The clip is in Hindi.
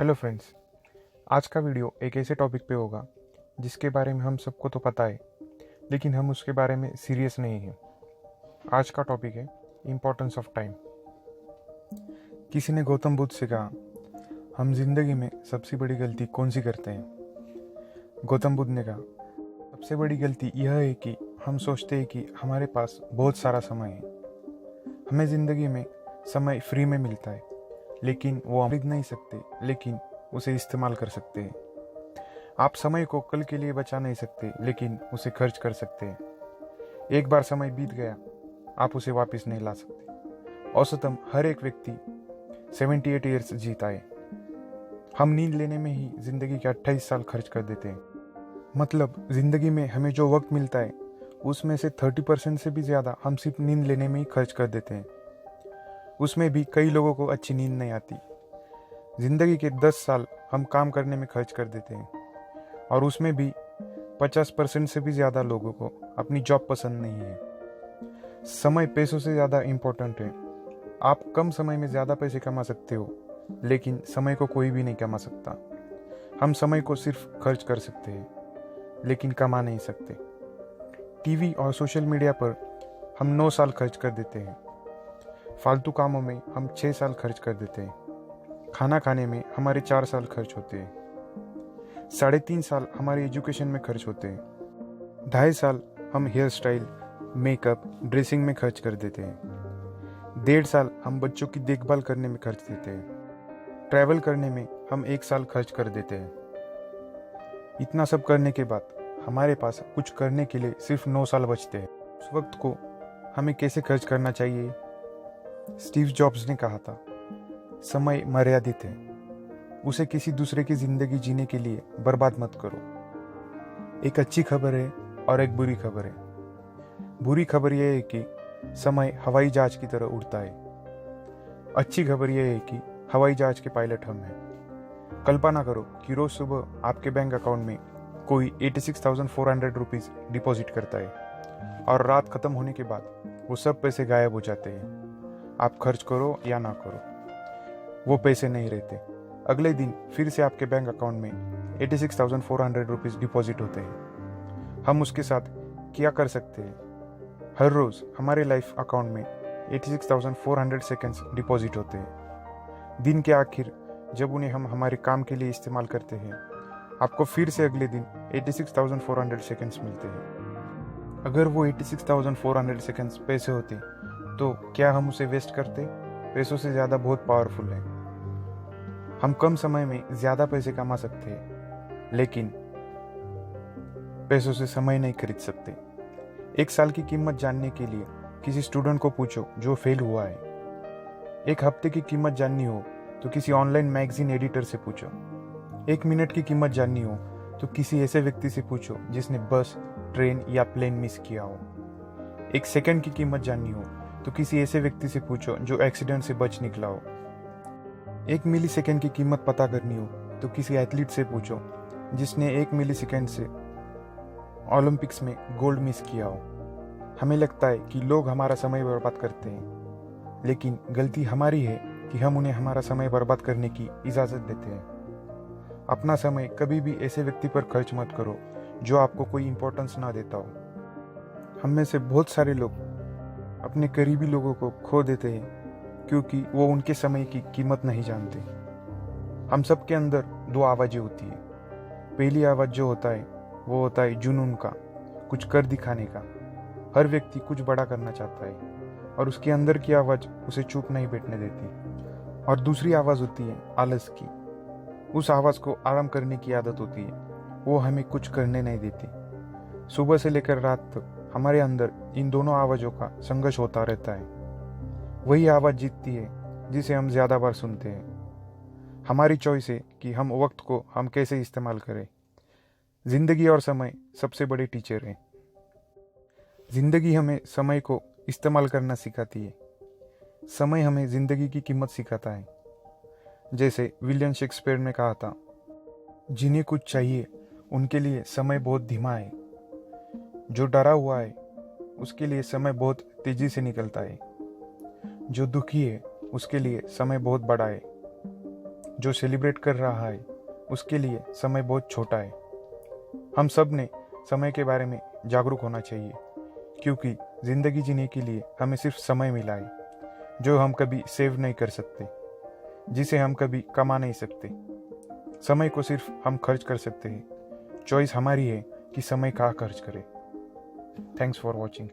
Hello friends. आज का वीडियो एक ऐसे टॉपिक पे होगा जिसके बारे में हम सबको तो पता है, लेकिन हम उसके बारे में सीरियस नहीं हैं। आज का टॉपिक है इम्पोर्टेंस ऑफ टाइम। किसी ने गौतम बुद्ध से कहा, हम जिंदगी में सबसे बड़ी गलती कौन सी करते हैं? गौतम बुद्ध ने कहा, सबसे बड़ी गलती यह है कि हम सोचते हैं कि हमारे पास बहुत सारा समय है। हमें ज़िंदगी में समय फ्री में मिलता है, लेकिन वो हम खरीद नहीं सकते, लेकिन उसे इस्तेमाल कर सकते हैं। आप समय को कल के लिए बचा नहीं सकते, लेकिन उसे खर्च कर सकते हैं। एक बार समय बीत गया, आप उसे वापस नहीं ला सकते। औसतन हर एक व्यक्ति 78 ईयर्स जीता है। हम नींद लेने में ही जिंदगी के 28 साल खर्च कर देते हैं। मतलब जिंदगी में हमें जो वक्त मिलता है उसमें से 30% से भी ज़्यादा हम सिर्फ नींद लेने में ही खर्च कर देते हैं। उसमें भी कई लोगों को अच्छी नींद नहीं आती। ज़िंदगी के 10 साल हम काम करने में खर्च कर देते हैं, और उसमें भी 50% से भी ज़्यादा लोगों को अपनी जॉब पसंद नहीं है। समय पैसों से ज़्यादा इम्पोर्टेंट है। आप कम समय में ज़्यादा पैसे कमा सकते हो, लेकिन समय को कोई भी नहीं कमा सकता। हम समय को सिर्फ खर्च कर सकते हैं, लेकिन कमा नहीं सकते। टीवी और सोशल मीडिया पर हम 9 साल खर्च कर देते हैं। फालतू कामों में हम 6 साल खर्च कर देते हैं। खाना खाने में हमारे 4 साल खर्च होते हैं। 3.5 साल हमारे एजुकेशन में खर्च होते हैं। 2.5 साल हम हेयर स्टाइल, मेकअप, ड्रेसिंग में खर्च कर देते हैं। 1.5 साल हम बच्चों की देखभाल करने में खर्च देते हैं। ट्रैवल करने में हम 1 साल खर्च कर देते हैं। इतना सब करने के बाद हमारे पास कुछ करने के लिए सिर्फ 9 साल बचते हैं। उस वक्त को हमें कैसे खर्च करना चाहिए? स्टीव जॉब्स ने कहा था, समय मर्यादित है, उसे किसी दूसरे की जिंदगी जीने के लिए बर्बाद मत करो। एक अच्छी खबर है और एक बुरी खबर है। बुरी खबर यह है कि समय हवाई जहाज की तरह उड़ता है। अच्छी खबर यह है कि हवाई जहाज के पायलट हम हैं। कल्पना करो कि रोज सुबह आपके बैंक अकाउंट में कोई 86,400 रुपीज़ डिपॉजिट करता है, और रात खत्म होने के बाद वो सब पैसे गायब हो जाते हैं। आप खर्च करो या ना करो, वो पैसे नहीं रहते। अगले दिन फिर से आपके बैंक अकाउंट में 86,400 रुपीज़ डिपॉजिट होते हैं। हम उसके साथ क्या कर सकते हैं? हर रोज़ हमारे लाइफ अकाउंट में 86,400 सेकेंड्स डिपॉजिट होते हैं। दिन के आखिर जब उन्हें हम हमारे काम के लिए इस्तेमाल करते हैं, आपको फिर से अगले दिन 86,400 सेकेंड्स मिलते हैं। अगर वो 86,400 सेकेंड्स पैसे होते तो क्या हम उसे वेस्ट करते? पैसों से ज़्यादा बहुत पावरफुल है। हम कम समय में ज़्यादा पैसे कमा सकते हैं, लेकिन पैसों से समय नहीं खरीद सकते। 1 साल की कीमत जानने के लिए किसी स्टूडेंट को पूछो जो फेल हुआ है। 1 हफ्ते की कीमत जाननी हो तो किसी ऑनलाइन मैगजीन एडिटर से पूछो। 1 मिनट की कीमत जाननी हो तो किसी ऐसे व्यक्ति से पूछो जिसने बस, ट्रेन या प्लेन मिस किया हो। 1 सेकंड की कीमत जाननी हो तो किसी ऐसे व्यक्ति से पूछो जो एक्सीडेंट से बच निकला हो। 1 मिली सेकेंड की कीमत पता करनी हो तो किसी एथलीट से पूछो जिसने 1 मिली सेकेंड से ओलंपिक्स में गोल्ड मिस किया हो। हमें लगता है कि लोग हमारा समय बर्बाद करते हैं, लेकिन गलती हमारी है कि हम उन्हें हमारा समय बर्बाद करने की इजाज़त देते हैं। अपना समय कभी भी ऐसे व्यक्ति पर खर्च मत करो जो आपको कोई इंपॉर्टेंस ना देता हो। हम में से बहुत सारे लोग अपने करीबी लोगों को खो देते हैं क्योंकि वो उनके समय की कीमत नहीं जानते। हम सब के अंदर 2 आवाज़ें होती है। पहली आवाज़ जो होता है वो होता है जुनून का, कुछ कर दिखाने का। हर व्यक्ति कुछ बड़ा करना चाहता है, और उसके अंदर की आवाज़ उसे चुप नहीं बैठने देती। और दूसरी आवाज़ होती है आलस की। उस आवाज़ को आराम करने की आदत होती है, वो हमें कुछ करने नहीं देती। सुबह से लेकर रात तक हमारे अंदर इन दोनों आवाज़ों का संघर्ष होता रहता है। वही आवाज़ जीतती है जिसे हम ज़्यादा बार सुनते हैं। हमारी चॉइस है कि हम वक्त को हम कैसे इस्तेमाल करें। ज़िंदगी और समय सबसे बड़े टीचर हैं। ज़िंदगी हमें समय को इस्तेमाल करना सिखाती है। समय हमें ज़िंदगी की कीमत सिखाता है। जैसे विलियम शेक्सपियर ने कहा था, जिन्हें कुछ चाहिए उनके लिए समय बहुत धीमा है। जो डरा हुआ है उसके लिए समय बहुत तेजी से निकलता है। जो दुखी है उसके लिए समय बहुत बड़ा है। जो सेलिब्रेट कर रहा है उसके लिए समय बहुत छोटा है। हम सब ने समय के बारे में जागरूक होना चाहिए, क्योंकि ज़िंदगी जीने के लिए हमें सिर्फ समय मिला है, जो हम कभी सेव नहीं कर सकते, जिसे हम कभी कमा नहीं सकते। समय को सिर्फ हम खर्च कर सकते हैं। चॉइस हमारी है कि समय कहाँ खर्च करें। Thanks for watching.